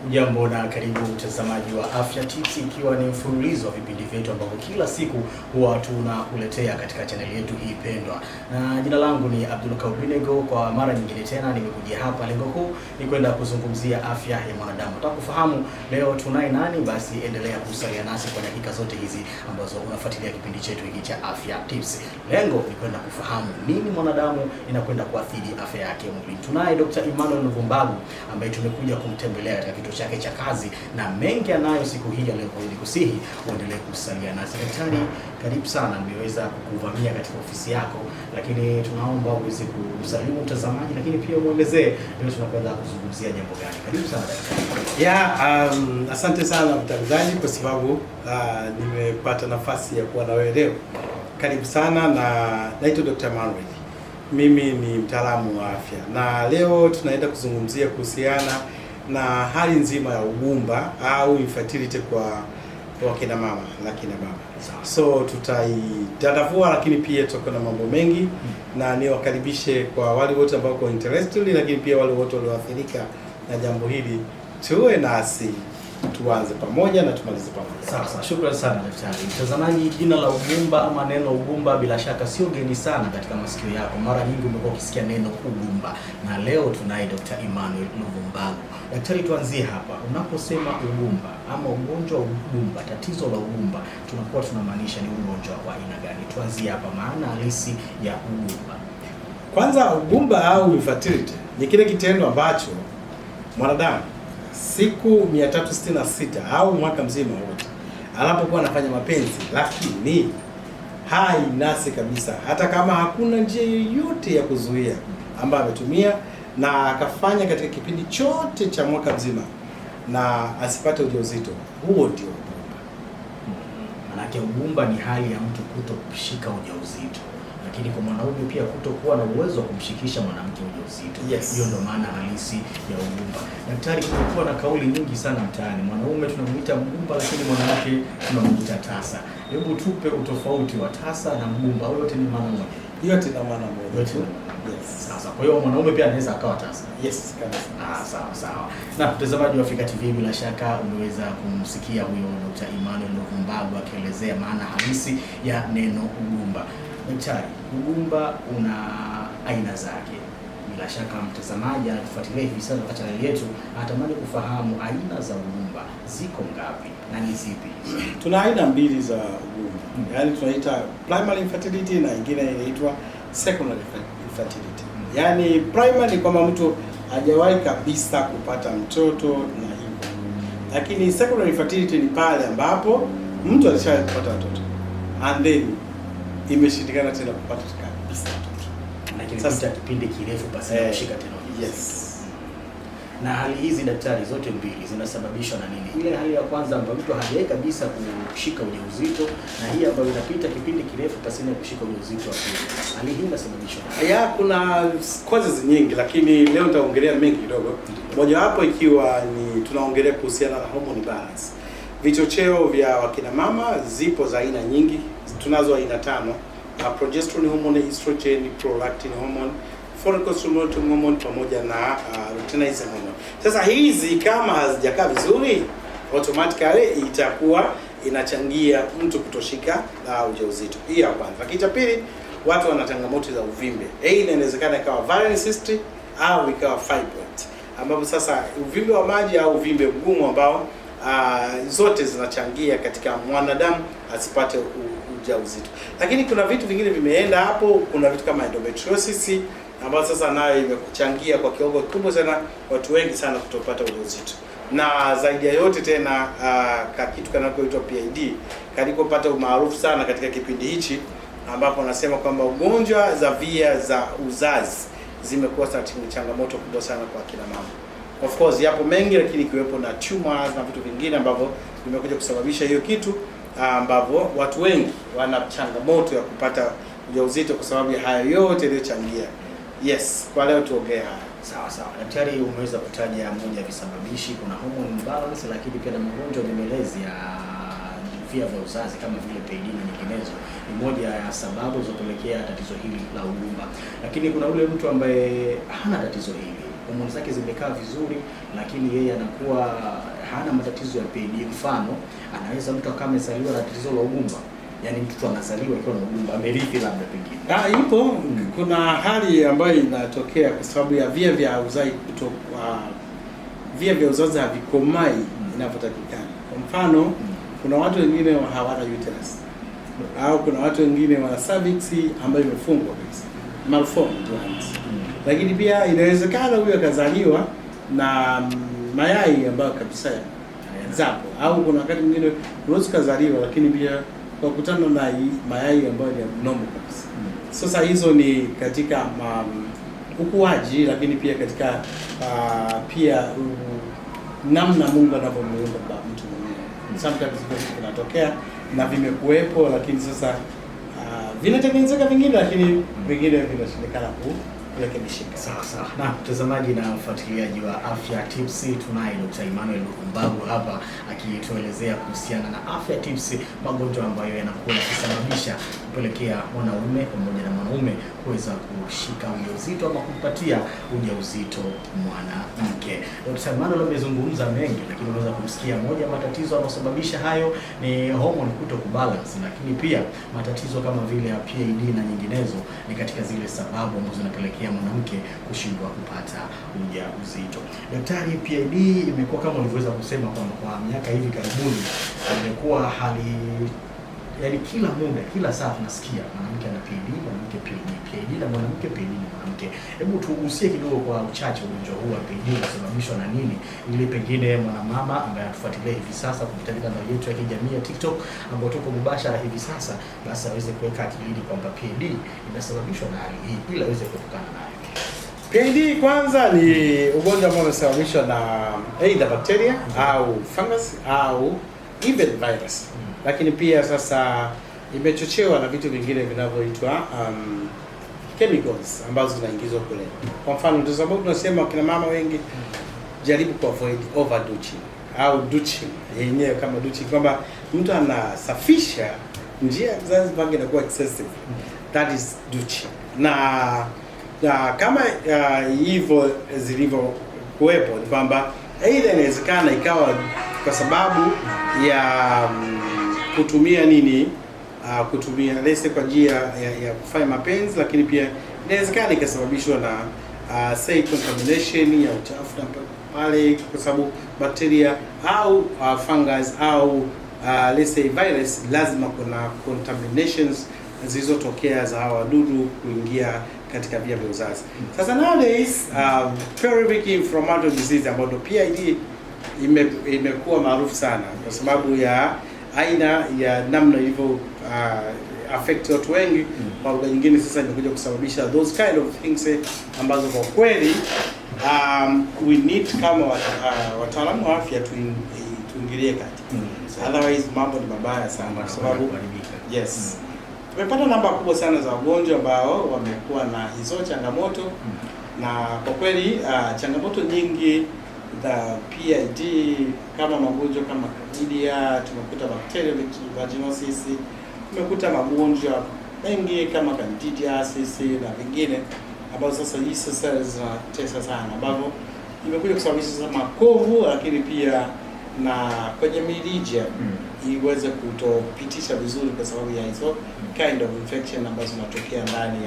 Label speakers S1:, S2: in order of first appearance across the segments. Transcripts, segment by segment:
S1: Ujambo na karibu mtazamaji wa Afya Tips, ikiwa ni mfululizo wa vipindi vyetu ambavyo kila siku huwa tunakuletea katika chaneli yetu hii pendwa. Na jina langu ni Abdul Kaubinego. Kwa mara nyingine tena nimekujia hapa, lengo kuu ni kwenda kuzungumzia afya ya mwanadamu. Nataka kufahamu leo tunaye nani? Basi endelea kusalia nasi kwa dakika zote hizi ambazo unafuatilia kipindi chetu hiki cha Afya Tips. Lengo ni kwenda kufahamu nini mwanadamu inakwenda kuathiri afya yake mwilini. Tunaye Dr. Emmanuel Luvumbagu ambaye tumekuja kumtembelea katika kituo chake cha kazi, na mengi anayo siku hii ya leo. Ili kusihi uendelee kusalia nasi. Daktari, karibu sana. Nimeweza kukuvamia katika ofisi yako, lakini tunaomba uweze kusalimu mtazamaji, lakini pia muelezee leo tunakwenda kuzungumzia jambo gani. Karibu sana daktari.
S2: Asante sana mtangazaji kwa sababu nimepata nafasi ya kuwa na wewe leo. Karibu sana, na naitwa Dr. Emmanuel. Mimi ni mtaalamu wa afya, na leo tunaenda kuzungumzia kuhusiana na hali nzima ya ugumba au infertility kwa kina mama na kina baba. So tutaitadavua, lakini pia tutakuwa na mambo mengi, na niwakaribishe kwa wale wote ambao wako interested, lakini pia wale wote walioathirika na jambo hili. Tuwe nasi, tuanze pamoja na tumalize pamoja.
S1: Sawa, shukrani sana daktari. Mtazamaji, jina la ugumba ama neno ugumba bila shaka sio geni sana katika masikio yako. Mara nyingi umekuwa ukisikia neno ugumba, na leo tunaye Dr. Emmanuel Luvumbagu. Daktari, tuanzie hapa. Unaposema ugumba ama ugonjwa wa ugumba, tatizo la ugumba, tunakuwa tunamaanisha ni ugonjwa wa aina gani? Tuanzie hapa, maana halisi ya ugumba.
S2: Kwanza, ugumba au infertility ni kile kitendo ambacho mwanadamu siku 366 au mwaka mzima wote anapokuwa anafanya mapenzi, lakini hainasi kabisa, hata kama hakuna njia yoyote ya kuzuia ambayo ametumia na akafanya katika kipindi chote cha mwaka mzima na asipate ujauzito. Huo ndio ugumba.
S1: Manake ugumba ni hali ya mtu kuto kushika ujauzito, lakini kwa mwanaume pia kutokuwa na uwezo wa kumshikisha mwanamke ujauzito.
S2: Yes.
S1: Hiyo ndio maana halisi ya ugumba. Daktari, kumekuwa na kauli nyingi sana mtaani. Mwanaume tunamuita mgumba, lakini mwanamke tunamuita tasa. Hebu tupe utofauti wa tasa na mgumba, au yote ni maana moja?
S2: Yote ina maana moja.
S1: Yote.
S2: Yes.
S1: Sasa kwa hiyo mwanaume pia anaweza akawa tasa.
S2: Yes, kabisa.
S1: Sawa. Na mtazamaji wa Africa TV, bila shaka umeweza kumsikia huyo Dr. Emmanuel Luvumbagu akielezea maana halisi ya neno ugumba. Daktari, ugumba una aina zake. Bila shaka mtazamaji anatufuatilia hivi sasa katika channel yetu anatamani kufahamu aina za ugumba ziko ngapi na ni zipi?
S2: Tuna aina mbili za ugumba. Yaani tunaita primary infertility na nyingine inaitwa secondary infertility. Yaani primary kwamba mtu hajawahi kabisa kupata mtoto na hivyo. Lakini secondary infertility ni pale ambapo mtu alishawahi kupata mtoto and then imeshindikana tena kupata kabisa mtoto.
S1: Lakini sasa kipindi kirefu basi kushika tena.
S2: Yes.
S1: Na hali hizi daktari, zote mbili zinasababishwa na nini? Ile hali ya kwanza ambayo mtu hajawahi kabisa kushika ujauzito, na hii ambayo inapita kipindi kirefu pasina kushika ujauzito wa pili. Hali hii inasababishwa na
S2: kuna causes nyingi, lakini leo nitaongelea mengi kidogo. Moja wapo ikiwa ni tunaongelea kuhusiana na hormone balance. Vichocheo vya wakina mama zipo za aina nyingi. Tunazo aina 5: progesterone hormone, estrogen, prolactin hormone, follicle stimulating hormone pamoja na luteinizing hormone. Sasa hizi kama hazijakaa vizuri, automatically itakuwa inachangia mtu kutoshika ujauzito. Hii ya kwanza. Lakini cha pili, watu wana changamoto za uvimbe. Hii inawezekana ikawa ovarian cyst au ikawa fibroid, ambapo sasa uvimbe wa maji au uvimbe mgumu ambao zote zinachangia katika mwanadamu asipate ujauzito. Lakini kuna vitu vingine vimeenda hapo. Kuna vitu kama endometriosis ambayo sasa nayo imekuchangia kwa kiwango kikubwa sana watu wengi sana kutopata ujauzito. Na zaidi ya yote tena kitu kinachoitwa PID kalikopata umaarufu sana katika kipindi hichi, ambapo nasema kwamba ugonjwa za via za uzazi zimekuwa changamoto kubwa sana kwa kina mama. Of course yapo mengi, lakini kiwepo na tumors na vitu vingine ambavyo vimekuja kusababisha hiyo kitu, ambavyo watu wengi wana changamoto ya kupata ujauzito kwa sababu ya hayo yote yaliyochangia. Yes, kwa leo tuongee haya.
S1: Sawa. Daktari, umeweza kutaja moja ya visababishi, kuna hormone imbalance, lakini pia na magonjwa nyemelezi ya via vya uzazi kama vile PID na nyinginezo. Ni moja ya sababu zinazopelekea tatizo hili la ugumba. Lakini kuna ule mtu ambaye hana tatizo hili, homoni zake zimekaa vizuri, lakini yeye anakuwa hana matatizo ya PID. Mfano, anaweza mtu akawa amezaliwa na tatizo la ugumba, yaani mtoto anazaliwa akiwa na ugumba, amerithi labda pengine.
S2: Ipo kuna hali ambayo inatokea kwa sababu ya via vya uzazi havikomai inavyotakikana. Kwa mfano, kuna watu wengine hawana uterus, au kuna watu wengine wana cervix ambayo imefungwa kabisa, malformed glands. Lakini pia inawezekana huyo akazaliwa na mayai ambayo kabisa zapo, au kuna wakati mwingine unaweza kuzaliwa lakini pia kwa kukutana na mayai ambayo ni abnormal kabisa. Sasa hizo ni katika ukuaji, lakini pia katika pia namna Mungu anavyomuumba mtu mwenyewe. Sometimes vinatokea na vimekuwepo, lakini sasa vinatengenezeka vingine, lakini vingine vinashindikana kurekebishika.
S1: Sawa. Na mtazamaji na mfuatiliaji wa Afya Tips, tunaye Dr. Emmanuel Lukumbagu hapa akituelezea kuhusiana na Afya Tips, magonjwa ambayo yanakuwa yakisababisha kupelekea mwanaume pamoja na mwanaume kuweza kushika ujauzito ama kumpatia ujauzito mwanamke. Dr. Emmanuel amezungumza mengi, lakini unaweza kumsikia moja matatizo yanayosababisha hayo ni hormone kuto kubalance, lakini pia matatizo kama vile ya PID na nyinginezo ni katika zile sababu ambazo zinapelekea mwanamke kushindwa kupata ujauzito. Daktari, PID imekuwa kama ulivyoweza kusema kwamba kwa miaka hivi karibuni imekuwa hali, yaani kila muda, kila saa tunasikia mwanamke ana PID, mwanamke PID na mwanamke PID na mwanamke. Hebu tugusie kidogo kwa uchache ugonjwa huu wa PID unasababishwa na nini, ili pengine mwanamama ambaye atufuatilia hivi sasa kupitia mitandao yetu ya kijamii ya TikTok ambayo tuko mubashara hivi sasa, basi aweze kuweka akilini kwamba PID inasababishwa na hali hii ili aweze kuepukana nayo.
S2: PID kwanza ni ugonjwa ambao unasababishwa na either bacteria au fungus au even virus. Lakini pia sasa imechochewa na vitu vingine vinavyoitwa chemicals ambazo zinaingizwa kule. Kwa mfano, ndio sababu tunasema kina mama wengi jaribu ku avoid overdouching au douching yenyewe kama douching, kwamba mtu anasafisha njia ya kizazi mpaka inakuwa excessive. That is douching. Na kama hivyo zilivyo kuwepo ni kwamba aidha inawezekana ikawa kwa sababu ya kutumia kutumia lese kwa njia ya kufanya mapenzi, lakini pia inawezekana ikasababishwa na say contamination ya uchafu na pale, kwa sababu bacteria au fungus au let's say virus, lazima kuna contaminations zilizotokea za hawa wadudu kuingia katika via vya uzazi. Sasa nowadays pelvic inflammatory disease ambayo PID imekuwa maarufu sana kwa sababu ya aina ya namna ilivyo affect watu wengi. Kwa lugha nyingine sasa imekuja kusababisha those kind of things ambazo kwa kweli we need kama wataalamu wa afya tuingilie kati. Otherwise mambo ni mabaya sana kwa sababu yes. Tumepata namba kubwa sana za wagonjwa ambao wamekuwa na hizo changamoto na kwa kweli changamoto nyingi za PID kama magonjwa kama chlamydia, tumekuta bacterial vaginosis, tumekuta magonjwa mengi kama candidiasis na vingine ambazo sasa hii sasa zinatesa sana, ambapo imekuja kusababisha sasa makovu, lakini pia na kwenye mirija iweze kutopitisha vizuri kwa sababu ya hizo kind of infection ambazo zinatokea ndani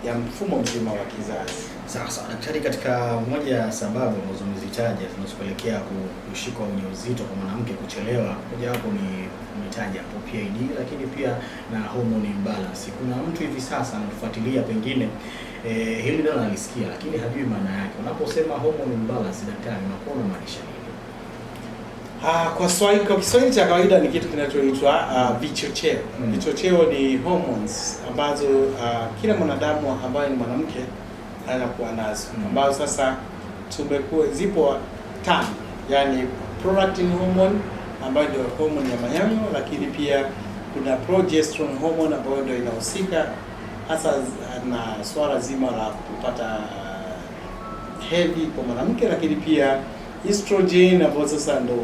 S2: ya mfumo mzima wa kizazi.
S1: Sasa daktari, katika moja ya sababu ambazo umezitaja zinazopelekea kushika ujauzito kwa mwanamke kuchelewa, moja wapo ni umetaja hapo PID, lakini pia na hormone imbalance. Kuna mtu hivi sasa anatufuatilia, pengine hili ndio analisikia lakini hajui maana yake. Unaposema hormone imbalance, daktari, unakuwa unamaanisha nini?
S2: Kwa Kiswahili cha kawaida ni kitu kinachoitwa vichocheo. Vichocheo ni hormones ambazo kila mwanadamu ambaye ni mwanamke anakuwa nazo, ambazo sasa zipo tano, yani prolactin hormone ambayo ndio hormone ya manyoya, lakini pia kuna progesterone hormone ambayo ndio inahusika hasa na swala zima la kupata hedhi kwa mwanamke, lakini pia estrogen ambayo sasa ndio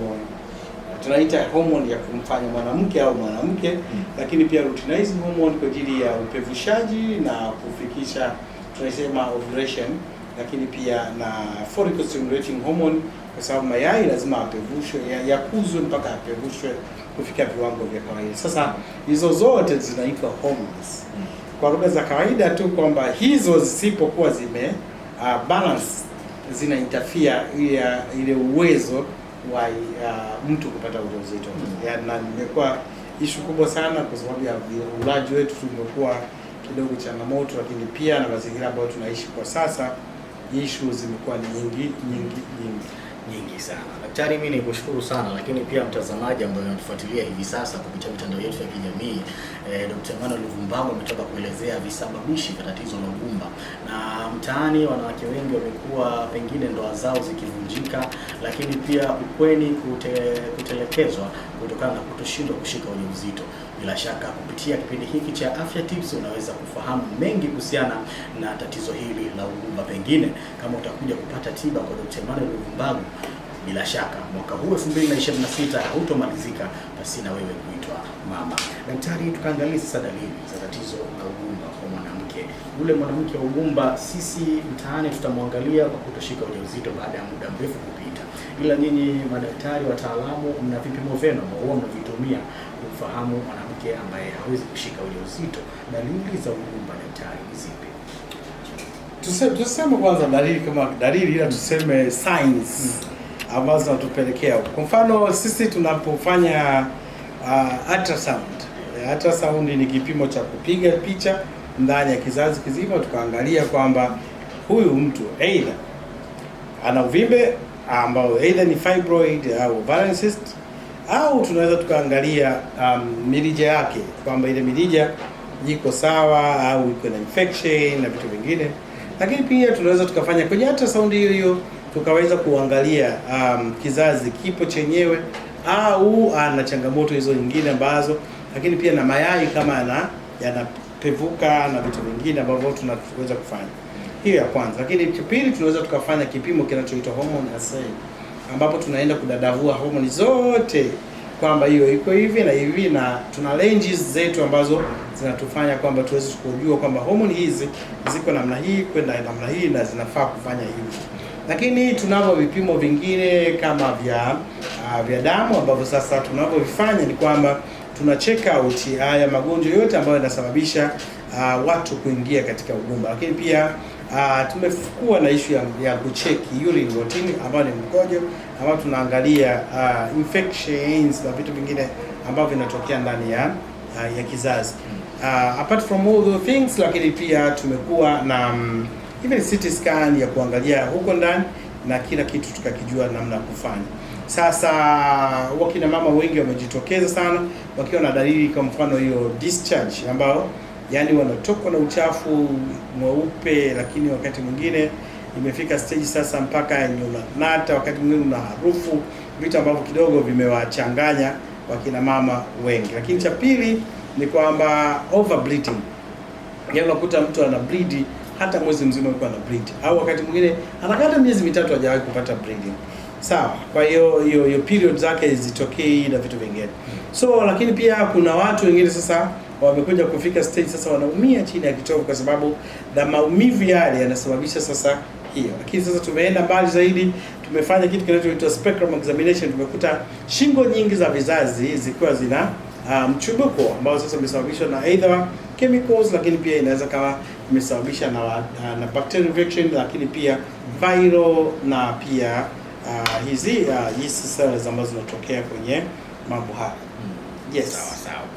S2: tunaita hormone ya kumfanya mwanamke au mwanamke, lakini pia luteinizing hormone kwa ajili ya upevushaji na kufikisha tunasema ovulation, lakini pia na follicle stimulating hormone, kwa sababu mayai lazima apevushwe, yakuzwe mpaka apevushwe kufikia viwango vya kawaida. Sasa hizo zote zinaitwa hormones. Kwa lugha za kawaida tu kwamba hizo zisipokuwa zime balance, zina interfere ile uwezo wa mtu kupata ujauzito. Na nimekuwa issue kubwa sana kwa sababu ya ulaji wetu tumekuwa kidogo changamoto, lakini pia na mazingira ambayo tunaishi kwa sasa issue zimekuwa ni nyingi
S1: sana. Daktari, mimi nikushukuru sana, lakini pia mtazamaji ambaye anatufuatilia hivi sasa kupitia mitandao yetu ya kijamii, Dr. Emmanuel Luvumbago ametoka kuelezea visababishi vya tatizo la ugumba, na mtaani wanawake wengi wamekuwa pengine ndoa zao zikivunjika, lakini pia ukweni kutelekezwa kutokana na kutoshindwa kushika ujauzito. Bila shaka kupitia kipindi hiki cha Afya Tips unaweza kufahamu mengi kuhusiana na tatizo hili la ugumba. Pengine kama utakuja kupata tiba kwa Dr. Emmanuel Luvumbago, bila shaka mwaka huu 2026 hautomalizika pasina wewe kuitwa mama. Daktari, tukaangalia sasa dalili za tatizo la ugumba kwa mwanamke. Yule mwanamke wa ugumba, sisi mtaani tutamwangalia kwa kutoshika ujauzito baada ya muda mrefu kupita, ila nyinyi madaktari wataalamu mna vipimo vyenu ambao huwa mnavitumia kufahamu mwanamke ambaye hawezi kushika ujauzito. Dalili za ugumba, daktari, ni zipi?
S2: Tuseme kwanza dalili kama dalili, ila tuseme signs ambazo zinatupelekea. Kwa mfano sisi tunapofanya ultrasound. Ultrasound ni kipimo cha kupiga picha ndani ya kizazi kizima, tukaangalia kwamba huyu mtu either ana uvimbe ambao either ni fibroid au ovarian cyst, au tunaweza tukaangalia mirija yake kwamba ile mirija iko sawa au iko na infection na vitu vingine. Lakini pia tunaweza tukafanya kwenye ultrasound hiyo tukaweza kuangalia kizazi kipo chenyewe au ana changamoto hizo nyingine ambazo, lakini pia na mayai kama yanapevuka na vitu vingine ambavyo tunaweza kufanya. Hiyo ya kwanza. Lakini pili, tunaweza tukafanya kipimo kinachoitwa hormone assay, ambapo tunaenda kudadavua homoni zote kwamba hiyo iko hivi na hivi, na tuna ranges zetu ambazo zinatufanya kwamba tuweze kujua kwamba homoni hizi ziko namna hii kwenda namna hii na zinafaa kufanya hivi. Lakini tunavyo vipimo vingine kama vya damu ambavyo sasa tunavyovifanya ni kwamba tuna check out haya magonjwa yote ambayo yanasababisha watu kuingia katika ugumba. Lakini pia tumekuwa na issue ya kucheki urine routine ambayo ni mkojo, ambao tunaangalia infections na vitu vingine ambavyo vinatokea ndani ya kizazi. Apart from all those things, lakini pia tumekuwa na even CT scan ya kuangalia huko ndani na kila kitu tukakijua namna ya kufanya. Sasa wakina mama wengi wamejitokeza sana wakiwa na dalili kwa mfano hiyo discharge, ambao yani wanatokwa na uchafu mweupe, lakini wakati mwingine imefika stage sasa mpaka nata, wakati mwingine una harufu, vitu ambavyo kidogo vimewachanganya wakina mama wengi. Lakini cha pili ni kwamba overbleeding. Yaani unakuta mtu ana bleed hata mwezi mzima yuko ana bleed, au wakati mwingine anakata miezi 3 hajawahi kupata bleeding. Sawa. Kwa hiyo period zake zitokei na vitu vingine. So lakini pia kuna watu wengine sasa wamekuja kufika stage sasa wanaumia chini ya kitovu kwa sababu na maumivu yale yanasababisha sasa hiyo. Lakini sasa tumeenda mbali zaidi, tumefanya kitu kinachoitwa spectrum examination. Tumekuta shingo nyingi za vizazi zikiwa zina mchubuko ambao sasa umesababishwa na either chemicals, lakini pia inaweza kama imesababisha na bacterial infection, lakini pia viral na pia hizi yeast cells ambazo zinatokea kwenye mambo haya. Yes.
S1: Sawa.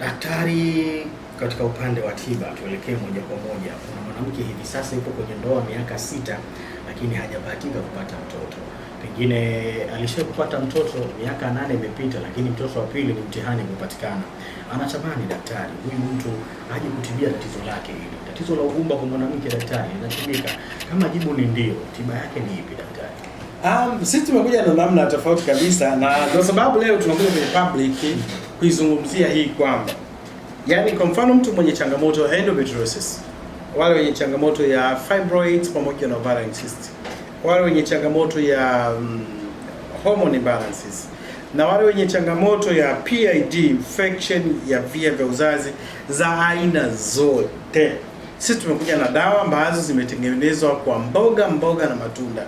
S1: Daktari, katika upande wa tiba tuelekee moja kwa moja. Kuna mwanamke hivi sasa yupo kwenye ndoa miaka 6 lakini hajabahatika kupata mtoto. Pengine alishawahi kupata mtoto miaka 8 imepita, lakini mtoto wa pili ni mtihani kupatikana. Anatamani daktari, huyu mtu aje kutibia tatizo lake hili. Tatizo la ugumba kwa mwanamke, daktari, linatibika? Kama jibu ni ndio, tiba yake ni ipi, daktari?
S2: Sisi tumekuja na namna tofauti kabisa, na kwa sababu leo tunakuja kwenye public kuizungumzia hii kwamba yani kwa mfano mtu mwenye changamoto ya endometriosis, wale wenye changamoto ya fibroids pamoja na ovarian cyst, wale wenye changamoto ya hormone imbalances, na wale wenye changamoto ya PID, infection ya via vya uzazi za aina zote, Sisi tumekuja na dawa ambazo zimetengenezwa kwa mboga na matunda.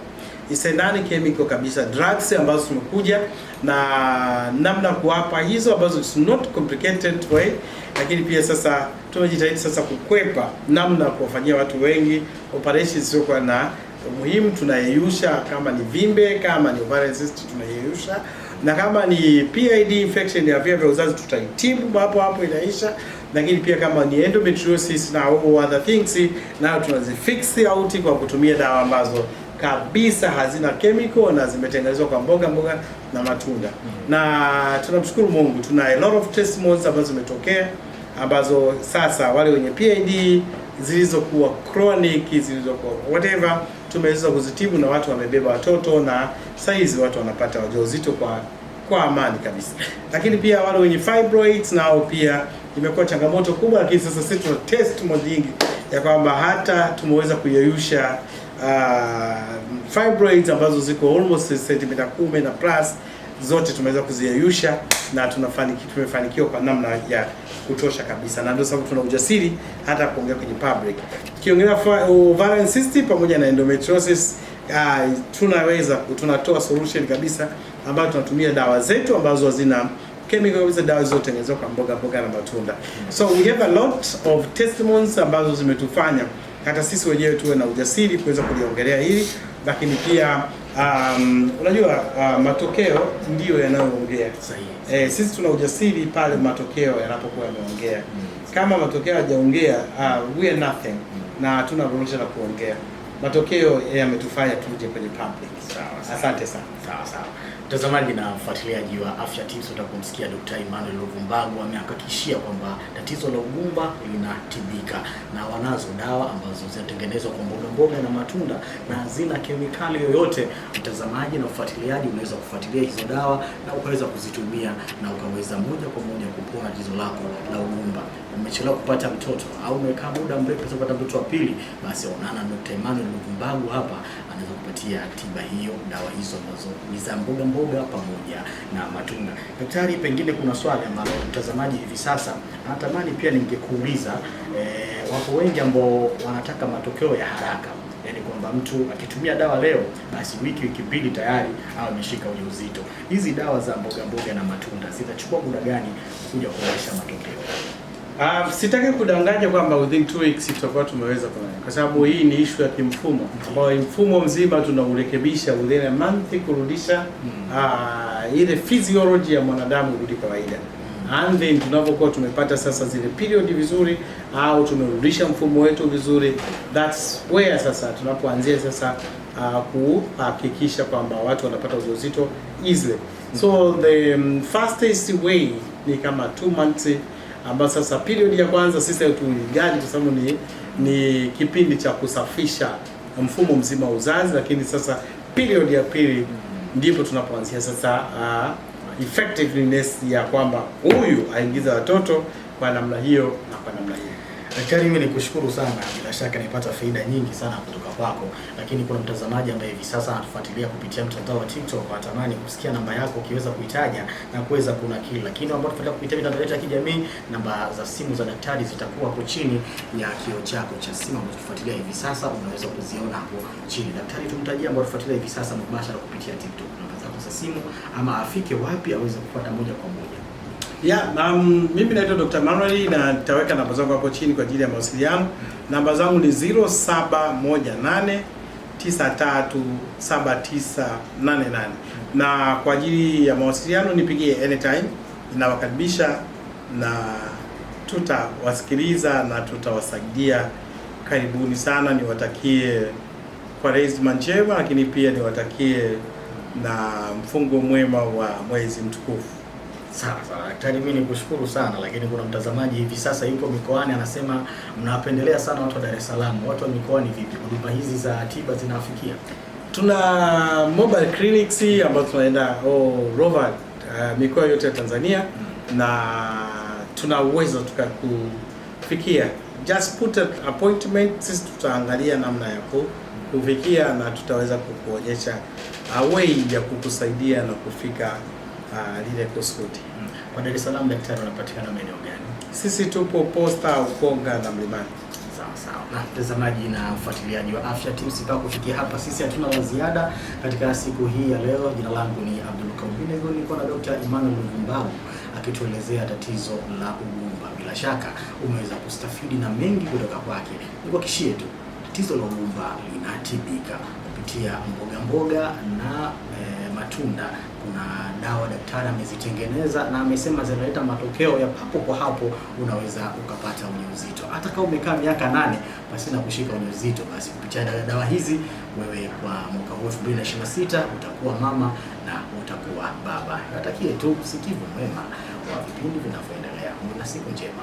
S2: Isenani chemical kabisa, drugs ambazo tumekuja na namna kuwapa hizo ambazo it's not complicated way, lakini pia sasa tumejitahidi sasa kukwepa namna kuwafanyia watu wengi operations sio kwa na muhimu. Tunayeyusha kama ni vimbe, kama ni ovarian cyst tunayeyusha, na kama ni PID infection ya via vya uzazi tutaitibu hapo inaisha, lakini pia kama ni endometriosis na other things na tunazifix out kwa kutumia dawa ambazo kabisa hazina chemical na zimetengenezwa kwa mboga na matunda. Na tunamshukuru Mungu, tuna a lot of testimonies ambazo zimetokea, ambazo sasa wale wenye PID zilizokuwa chronic, zilizokuwa whatever, tumeweza kuzitibu na watu wamebeba watoto, na saizi watu wanapata ujauzito kwa amani kabisa. Lakini pia wale wenye fibroids nao pia imekuwa changamoto kubwa, lakini sasa sisi tuna testimony nyingi ya kwamba hata tumeweza kuyeyusha fibroids ambazo ziko almost centimeter 10 na plus, zote tumeweza kuziyeyusha na tumefanikiwa kwa namna ya kutosha kabisa, na ndio sababu tuna ujasiri hata kuongea kwenye public. Kiongelea ovarian cyst pamoja na endometriosis, tunatoa solution kabisa, ambayo tunatumia dawa zetu ambazo hazina chemical kabisa, dawa zote tengenezwa kwa mboga na matunda. So we have a lot of testimonies ambazo zimetufanya hata sisi wenyewe tuwe na ujasiri kuweza kuliongelea hili, lakini pia unajua matokeo ndiyo yanayoongea. Sahihi. Sisi tuna ujasiri pale matokeo yanapokuwa yameongea. Kama matokeo hajaongea, we are nothing. Na hatuna lolote la kuongea. Matokeo yametufanya tuje kwenye public. Sawa. Asante sana.
S1: Sawa. Mtazamaji na mfuatiliaji wa Afya Tips, utakumsikia Dr. Emmanuel Luvumbagu amehakikishia kwamba tatizo la ugumba linatibika na wanazo dawa ambazo zinatengenezwa kwa mboga na matunda na hazina kemikali yoyote. Mtazamaji na mfuatiliaji, unaweza kufuatilia hizo dawa na ukaweza kuzitumia na ukaweza moja kwa moja kupona tatizo lako la ugumba. Umechelewa kupata mtoto au umekaa muda mrefu kupata mtoto wa pili, basi onana na Dr. Emmanuel Luvumbagu hapa, anaweza kupatia tiba hiyo, dawa hizo ambazo ni za mboga pamoja na matunda. Daktari, pengine kuna swali ambalo mtazamaji hivi sasa anatamani pia ningekuuliza. Wapo wengi ambao wanataka matokeo ya haraka, yaani kwamba mtu akitumia dawa leo basi wiki mbili tayari au ameshika ujauzito. Hizi dawa za mboga na matunda zitachukua muda gani kuja kuonyesha matokeo?
S2: Sitaki kudanganya kwamba within 2 weeks tutakuwa tumeweza kwa sababu hii ni issue ya kimfumo, ambayo mfumo mzima tunaurekebisha within a month kurudisha ile physiology ya mwanadamu kurudi kawaida. And then tunapokuwa tumepata sasa zile period vizuri au tumerudisha mfumo wetu vizuri, that's where sasa tunapoanzia sasa kuhakikisha kwamba watu wanapata ujauzito easily. So the fastest way ni kama 2 months, ambapo sasa period ya kwanza sisi tuligadi kwa sababu ni kipindi cha kusafisha mfumo mzima wa uzazi, lakini sasa period ya pili ndipo tunapoanzia sasa effectiveness ya kwamba huyu aingiza watoto kwa namna hiyo na kwa namna hiyo.
S1: Daktari, mimi nikushukuru sana, bila shaka nipata faida nyingi sana kutoka kwako, lakini kuna mtazamaji ambaye hivi sasa anatufuatilia kupitia mtandao wa TikTok, anatamani kusikia namba yako ukiweza kuitaja na kuweza kunakili. Lakini ambao tunafuatilia kupitia mitandao yetu ya kijamii, namba za simu za daktari zitakuwa hapo chini ya kioo chako cha simu ambacho tufuatilia hivi sasa, unaweza kuziona hapo chini. Daktari, tumtajie ambao tufuatilia hivi sasa mubashara kupitia TikTok, namba zako za simu, ama afike wapi aweze kupata moja kwa moja?
S2: Mimi naitwa Dr. Emmanuel na nitaweka namba zangu hapo chini kwa ajili ya mawasiliano. Namba zangu ni 0718937988, na kwa ajili ya mawasiliano nipigie anytime. Ninawakaribisha na tutawasikiliza na tutawasaidia. Karibuni sana, niwatakie Kwaresma njema, lakini pia niwatakie na mfungo mwema wa mwezi mtukufu.
S1: Sawa, daktari, mimi nikushukuru sana, lakini kuna mtazamaji hivi sasa yuko mikoani anasema mnawapendelea sana watu wa Dar es Salaam. Watu wa mikoani vipi? Huduma hizi za tiba zinawafikia?
S2: Tuna mobile clinics ambazo tunaenda over mikoa yote ya Tanzania, na tuna uwezo tukakufikia. Just put an appointment, sisi tutaangalia namna ya kufikia na tutaweza kukuonyesha way ya kukusaidia na kufika lile kusudi.
S1: Kwa Dar es Salaam daktari, unapatikana maeneo gani?
S2: Sisi tupo Posta, Ukonga na Mlimani.
S1: Sawa.
S3: sawa.
S1: Na mtazamaji na mfuatiliaji wa Afya Tips, mpaka kufikia hapa sisi hatuna la ziada katika siku hii ya leo. Jina langu ni Abdulkawinego, niko na Dr. Emmanuel Mvumbagu akituelezea tatizo la ugumba. Bila shaka umeweza kustafidi na mengi kutoka kwake. Nikuhakikishie tu tatizo la ugumba linatibika kupitia mboga na matunda. Kuna dawa daktari amezitengeneza na amesema zinaleta matokeo ya papo kwa hapo, unaweza ukapata ujauzito. Hata kama umekaa miaka 8 basi na kushika ujauzito, basi kupitia dawa hizi wewe kwa mwaka huu 2026 utakuwa mama na utakuwa baba. Natakie tu usikivu mwema wa vipindi vinavyoendelea. Una siku njema.